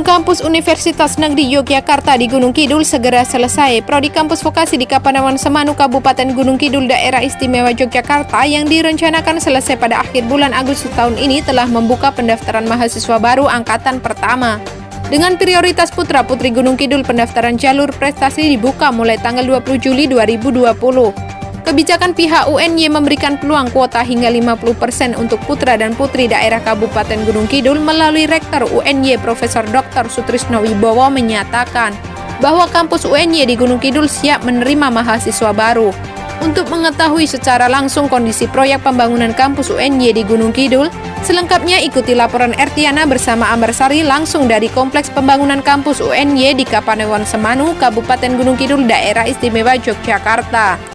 Gedung Kampus Universitas Negeri Yogyakarta di Gunung Kidul segera selesai. Prodi Kampus Vokasi di Kapanewon Semanu, Kabupaten Gunung Kidul, Daerah Istimewa Yogyakarta yang direncanakan selesai pada akhir bulan Agustus tahun ini telah membuka pendaftaran mahasiswa baru angkatan pertama. Dengan prioritas putra-putri Gunung Kidul, pendaftaran jalur prestasi dibuka mulai tanggal 20 Juli 2020. Kebijakan pihak UNY memberikan peluang kuota hingga 50% untuk putra dan putri daerah Kabupaten Gunung Kidul melalui Rektor UNY Profesor Dr. Sutrisno Wibowo menyatakan bahwa kampus UNY di Gunung Kidul siap menerima mahasiswa baru. Untuk mengetahui secara langsung kondisi proyek pembangunan kampus UNY di Gunung Kidul, selengkapnya ikuti laporan Ertiana bersama Ambarsari langsung dari Kompleks Pembangunan Kampus UNY di Kapanewon Semanu, Kabupaten Gunung Kidul, Daerah Istimewa Yogyakarta.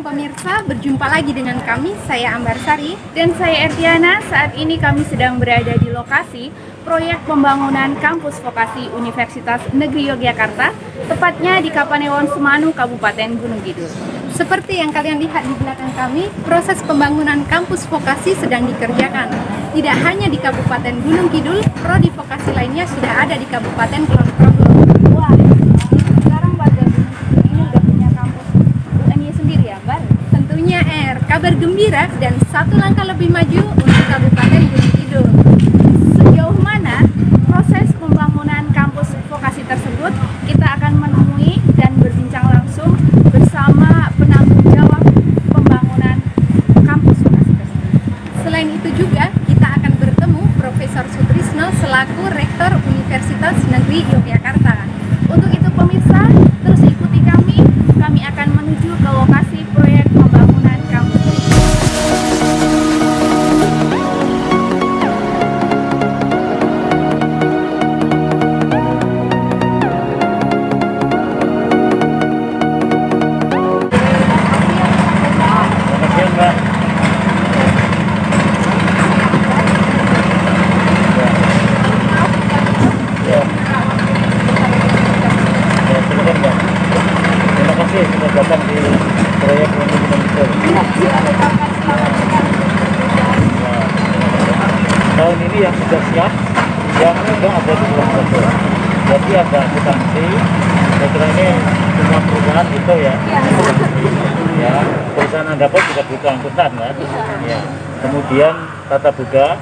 Pemirsa, berjumpa lagi dengan kami, saya Ambarsari dan saya Ertiana. Saat ini kami sedang berada di lokasi proyek pembangunan kampus vokasi Universitas Negeri Yogyakarta, tepatnya di Kapanewon Semanu, Kabupaten Gunung Kidul. Seperti yang kalian lihat di belakang kami, proses pembangunan kampus vokasi sedang dikerjakan. Tidak hanya di Kabupaten Gunung Kidul, prodi vokasi lainnya sudah ada di Kabupaten Kulon Progo. Wah, sekarang warga Gunung Kidul ini udah punya kampus UNY sendiri ya, Mbak? Tentunya kabar gembira dan satu langkah lebih maju untuk Kabupaten Gunung Kidul. Sejauh mana proses pembangunan kampus vokasi tersebut, kita akan menemui dan berbincang langsung bersama penanggung jawab pembangunan kampus vokasi tersebut. Selain itu juga kita akan bertemu Profesor Sutrisno selaku Rektor Universitas Negeri Yogyakarta. Untuk itu pemirsa, terus ikuti kami akan menuju ke lokasi proyek pembangunan kampus. Sudah datang di proyek untuk tahun ini yang sudah siap, yang juga ada di Kulon Progo. Jadi ada akuntansi, saya kira ini semua perusahaan itu ya. Ya, perusahaan Anda pun juga butuh angkutan kan? Ya. Kemudian tata boga,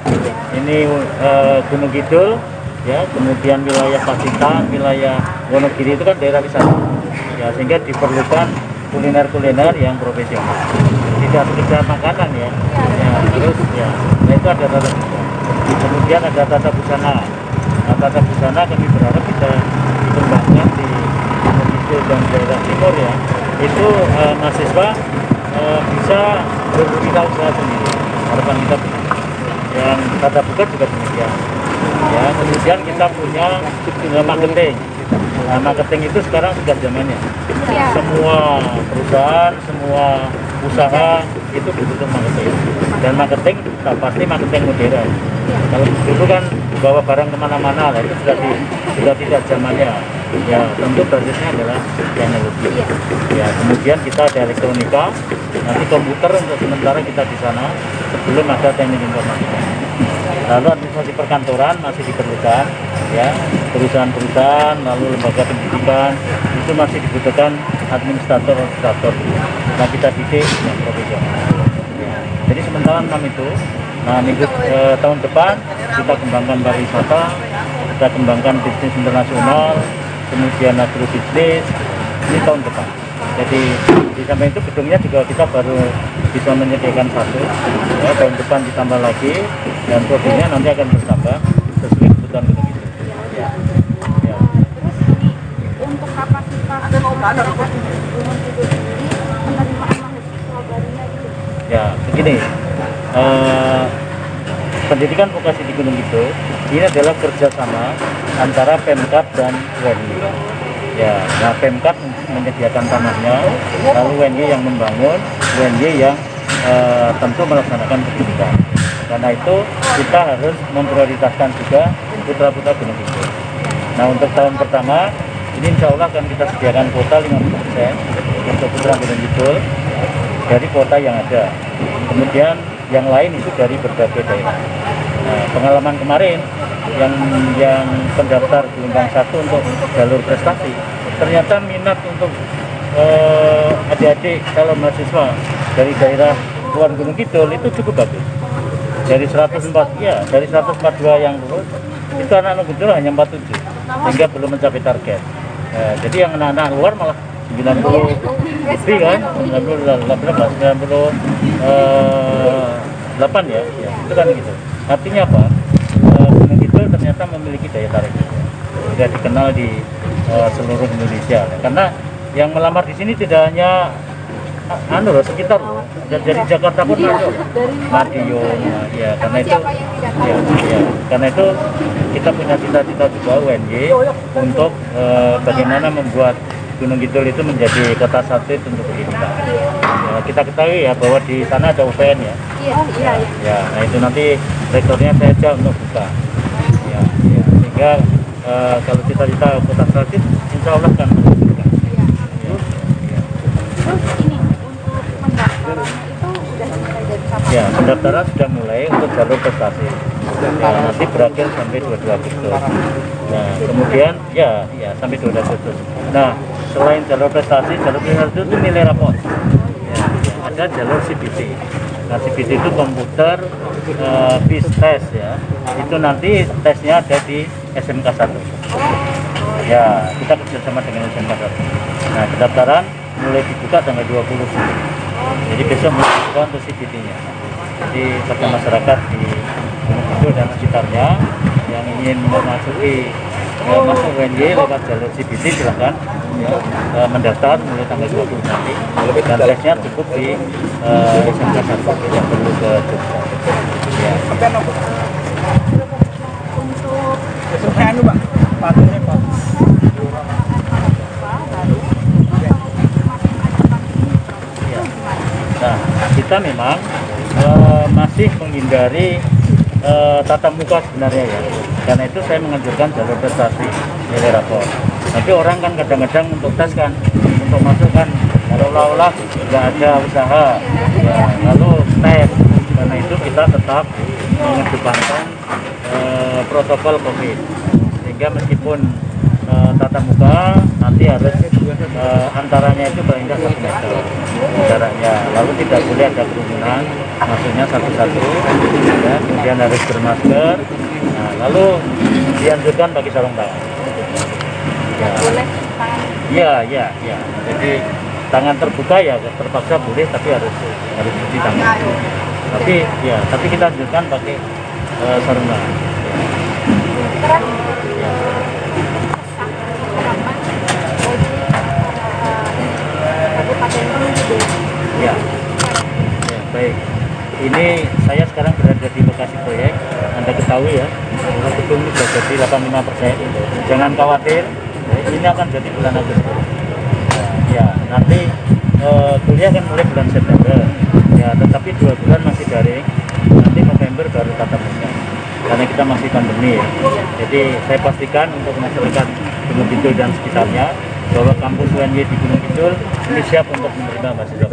ini Gunung Kidul, ya. Kemudian wilayah Pacitan, wilayah Wonogiri itu kan daerah wisata. Ya, sehingga diperlukan kuliner-kuliner yang profesional, tidak sekedar makanan ya. Ya, terus ya, nah itu ada tata busana. Kemudian ada tata busana. Nah, tata busana kami berharap bisa dikembangkan di Indonesia dan daerah timur ya. Itu mahasiswa bisa berwirausaha sendiri. Harapan kita begitu. Yang tata buka juga demikian. Ya, kemudian kita punya marketing. Nah, marketing itu sekarang sudah zamannya. Ya. Semua perusahaan, semua usaha itu butuh marketing. Dan marketing pasti marketing modern. Ya. Kalau dulu kan bawa barang kemana-mana, lah itu sudah tidak zamannya. Ya, tentu basisnya adalah teknologi. Ya. Ya, kemudian kita ada elektronika, nanti komputer untuk sementara kita di sana sebelum ada teknik informatika. Lalu administrasi perkantoran masih diperlukan, ya, perusahaan-perusahaan, lalu lembaga pendidikan itu masih dibutuhkan administrator. Nah, kita didik yang profesional. Ya. Jadi sementara 6 itu, nah minggu tahun depan kita kembangkan pariwisata, kita kembangkan bisnis internasional, kemudian agrobisnis, ini tahun depan. Jadi di samping itu gedungnya juga kita baru bisa menyediakan satu, ya, tahun depan ditambah lagi dan prodinya nanti akan bertambah sesuai kebutuhan gedung itu. Ya. Ya. Untuk kapasitas Ya, begini. Pendidikan vokasi di Gunung Kidul ini adalah kerjasama antara Pemkab dan UNY. Ya, nah Pemkab menyediakan tanahnya, lalu UNY yang membangun, UNY yang tentu melaksanakan pendidikan. Karena itu kita harus memprioritaskan juga putra-putra Gunung Kidul. Nah, untuk tahun pertama ini insya Allah akan kita sediakan kuota 50% untuk putra Gunung Kidul dari kuota yang ada. Kemudian yang lain itu dari berbagai daerah. Nah, pengalaman kemarin yang pendaftar gelombang 1 untuk jalur prestasi, ternyata minat untuk adik-adik calon mahasiswa dari daerah luar Gunung Kidul itu cukup bagus. Dari 142 yang lulus, itu anak-anak Kidul hanya 47, sehingga belum mencapai target. Jadi yang anak-anak luar malah 90 lebih kan, 98 ya, itu kan gitu. Artinya apa? Gunung Kidul ternyata memiliki daya tarik, sudah dikenal di seluruh Indonesia. Karena yang melamar di sini tidak hanya sekitar, dari Jakarta pun masuk, Madiun, ya karena itu, karena itu kita punya cita-cita juga UNY untuk bagaimana membuat Gunung Kidul itu menjadi kota satelit untuk pendidikan. Kita ketahui ya bahwa di sana ada UPN ya. Ya, nah itu nanti rektornya saya ajak untuk buka. Ya, sehingga kalau cita-cita kota satelit, insya Allah akan mewujudkan. Ya, pendaftaran sudah mulai untuk jalur prestasi. Nanti berakhir sampai 22 Agustus. Nah, kemudian sampai 22 Agustus. Nah, selain jalur prestasi itu nilai rapor. Ada jalur CBT. Nah, CBT itu komputer bis test ya. Itu nanti tesnya ada di SMK 1. Ya, kita kerjasama dengan SMK 1. Nah, pendaftaran mulai dibuka tanggal 20. Jadi besok mulai dibuka untuk CBT-nya. Jadi bagi masyarakat di Gunung Kidul dan sekitarnya yang ingin memasuki masuk UNY lewat jalur CBT silahkan mendaftar mulai tanggal 20 nanti, dan tesnya cukup di SMK 1, tidak perlu ke Jogja. Ya. Nah, kita memang masih menghindari tatap muka sebenarnya ya. Karena itu saya menganjurkan jalur prestasi nilai rapor. Tapi orang kan kadang-kadang untuk tes kan, untuk masuk kan olah-olah nggak ada usaha. Ya, lalu tes. Karena itu kita tetap mengedepankan protokol COVID. Sehingga meskipun tatap muka nanti harus antaranya itu paling tidak 1 meter jaraknya, lalu tidak boleh ada kerumunan, maksudnya satu-satu ya, kemudian harus bermasker. Nah, lalu dianjurkan pakai sarung tangan ya. Jadi tangan terbuka ya terpaksa boleh, tapi harus cuci tangan, tapi kita anjurkan pakai sarung tangan ya. Ya, baik. Ini saya sekarang berada di lokasi proyek. Anda ketahui ya, gedung ini sudah jadi 85%. Jangan khawatir, ini akan jadi bulan Agustus. Ya, nanti kuliah kan mulai bulan September. Ya, tetapi 2 bulan masih daring. Nanti November baru tatap muka. Karena kita masih pandemi ya. Jadi saya pastikan untuk masyarakat Gunung Kidul dan sekitarnya bahwa kampus UNY di Gunung Kidul ini siap untuk menerima mahasiswa.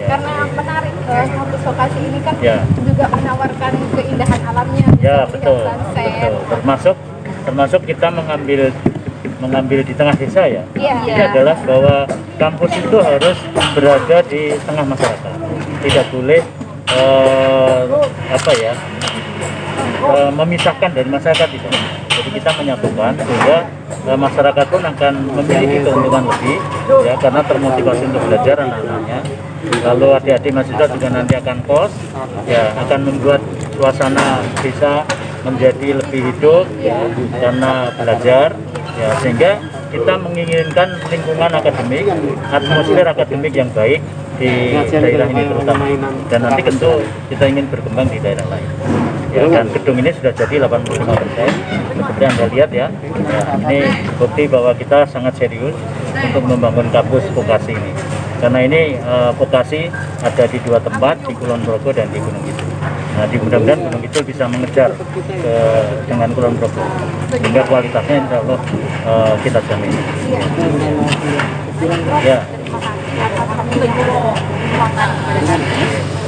Karena menarik kampus vokasi ini kan juga menawarkan keindahan alamnya. Ya, betul. Termasuk kita mengambil di tengah desa ya. Ini adalah bahwa kampus itu harus berada di tengah masyarakat. Tidak boleh memisahkan dari masyarakat itu. Jadi kita menyatukan sehingga masyarakat pun akan memiliki keuntungan lebih ya, karena termotivasi untuk belajar anak-anaknya. Lalu adik-adik mahasiswa juga nanti akan kos ya, akan membuat suasana desa menjadi lebih hidup ya, karena belajar ya, sehingga kita menginginkan lingkungan akademik, atmosfer akademik yang baik di daerah ini terutama, dan nanti tentu kita ingin berkembang di daerah lain ya. Dan gedung ini sudah jadi 85%, seperti Anda lihat ya. Ini bukti bahwa kita sangat serius untuk membangun kampus vokasi ini, karena ini vokasi ada di 2 tempat, di Kulon Progo dan di Gunung Kidul. Nah, mudah-mudahan Gunung Kidul bisa mengejar dengan Kulon Progo sehingga kualitasnya insya Allah kita jamin. Ya.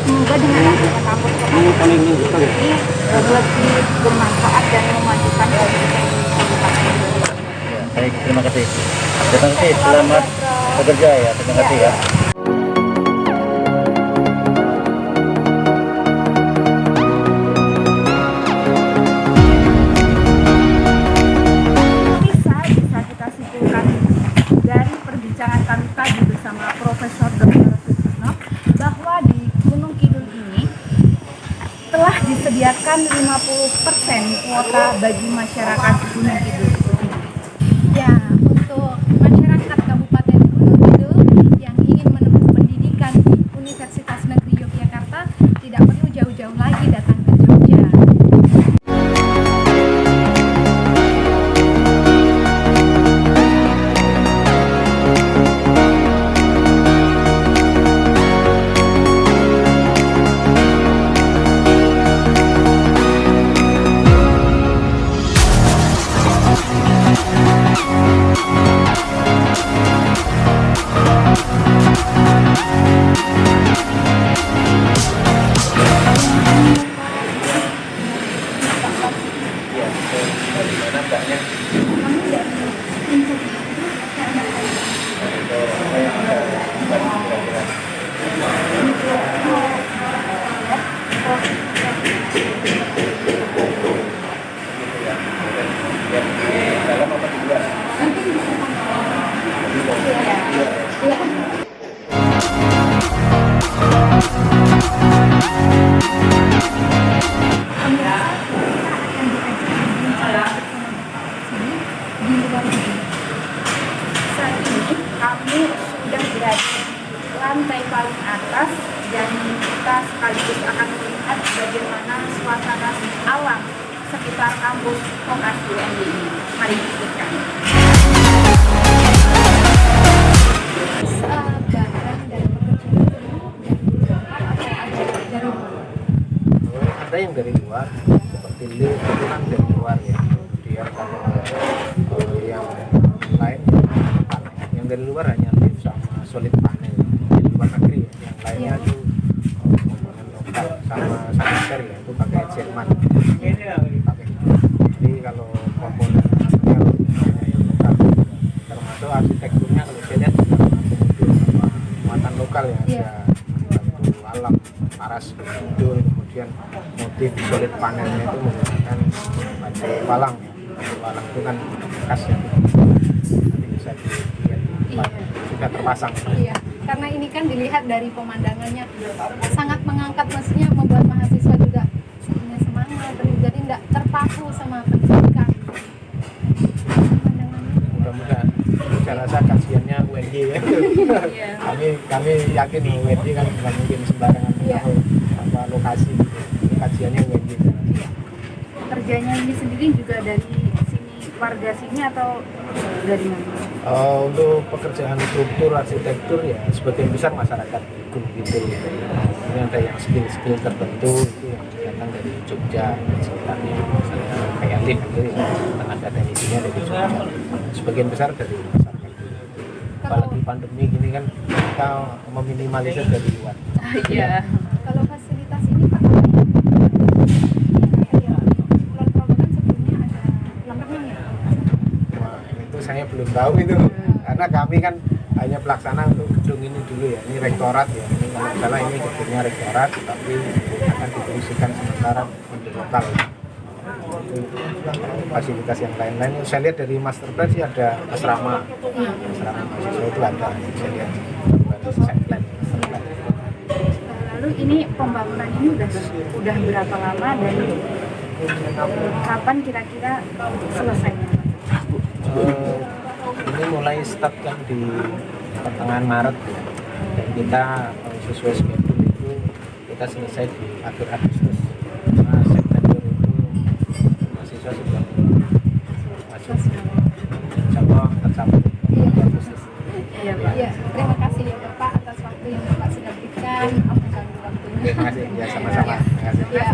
Semoga dengan adanya kampus vokasi ini lebih bermanfaat dan memajukan pendidikan di kabupaten. Ya, baik, terima kasih. Terima kasih, selamat bekerja ya. Terima kasih ya. Bisa kita simpulkan dari perbincangan kami tadi bersama Profesor Dr. Sutisno bahwa di Gunung Kidul ini telah disediakan 50% kuota bagi masyarakat Gunung Kidul. Ya, untuk masyarakat Kabupaten Gunung Kidul yang ingin menempuh pendidikan di Universitas Negeri Yogyakarta tidak perlu jauh-jauh lagi datang ke Jogja. Saat ini kami sudah berada di lantai paling atas dan kita sekaligus akan melihat bagaimana suasana alam sekitar kampus vokasi UNY ini. Mari ikutkan. Ada yang dari luar seperti lift itu kan dari luar ya, kemudian kalau yang lain yang dari luar hanya lift sama solid panel di luar negeri ya. Yang lainnya itu komponen lokal sama saniter ya, itu pakai Jerman pakai. Jadi kalau komponen panel hanya yang lokal, termasuk arsitekturnya kalau saya lihat juga muatan lokal ya, ada batu alam paras Kidul, kemudian motif solid panelnya itu menggunakan batu palang ya. Batu palang itu kan khas ya, nanti bisa dilihat sudah terpasang. Iya, karena ini kan dilihat dari pemandangannya sangat mengangkat, maksudnya membuat mahasiswa juga punya semangat, jadi tidak terpaku sama pendidikan. Mudah-mudahan saya rasa kajiannya UNY ya. kami yakin UNY kan bukan mungkin sembarangan tahu apa lokasi kajiannya UNY. Kerjanya ini sendiri juga dari sini, warga sini atau dari mana? Untuk pekerjaan struktur arsitektur ya sebagian besar masyarakat Gunung Kidul. Ini ada yang skill tertentu itu yang datang dari Jogja dan sekitarnya, misalnya kayak lift gitu ya, tenaga teknisinya dari Jogja. Sebagian besar dari masyarakat. Apalagi pandemi gini kan kita meminimalisir dari luar. Iya. Kalau fasilitas ini Pak, Kulon Progo kan sebelumnya ada kolam renang ya? Wah, itu saya belum tahu itu, karena kami kan hanya pelaksana untuk gedung ini dulu ya, ini rektorat ya, ini kalau salah ini gedungnya rektorat, tapi akan difungsikan sementara untuk lokal. Itu fasilitas yang lain-lain, saya lihat dari master plan sih ada asrama mahasiswa itu ada, saya lihat desain plan. Lalu ini pembangunan ini udah berapa lama dan kapan kira-kira selesainya? Ini mulai start kan di pertengahan Maret ya. Dan kita sesuai schedule itu kita selesai di akhir Agustus. Nah, September itu mahasiswa sudah masuk. Insya Allah tercapai di Agustus. Iya, Pak. Iya, terima kasih ya Bapak atas waktu yang Bapak sudah berikan. Waktunya. Terima kasih, ya sama-sama. Terima kasih. Ya,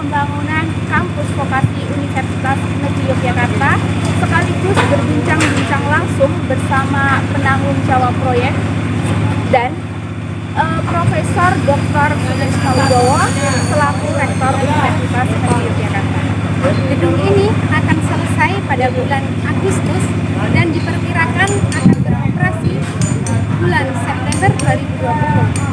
pembangunan kampus vokasi Universitas Negeri Yogyakarta, sekaligus berbincang-bincang langsung bersama penanggung jawab proyek dan Profesor Dr. Sutrisno Wibowo selaku Rektor Universitas Negeri Yogyakarta. Gedung ini akan selesai pada bulan Agustus dan diperkirakan akan beroperasi bulan September 2020.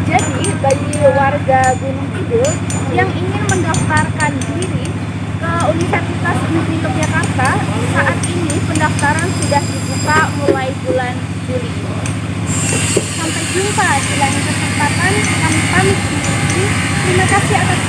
Jadi, bagi warga Gunung Kidul yang ingin mendaftarkan diri ke Universitas Negeri Yogyakarta, saat ini pendaftaran sudah dibuka mulai bulan Juli ini. Sampai jumpa di lain kesempatan. Kami pamit undur diri. Terima kasih atas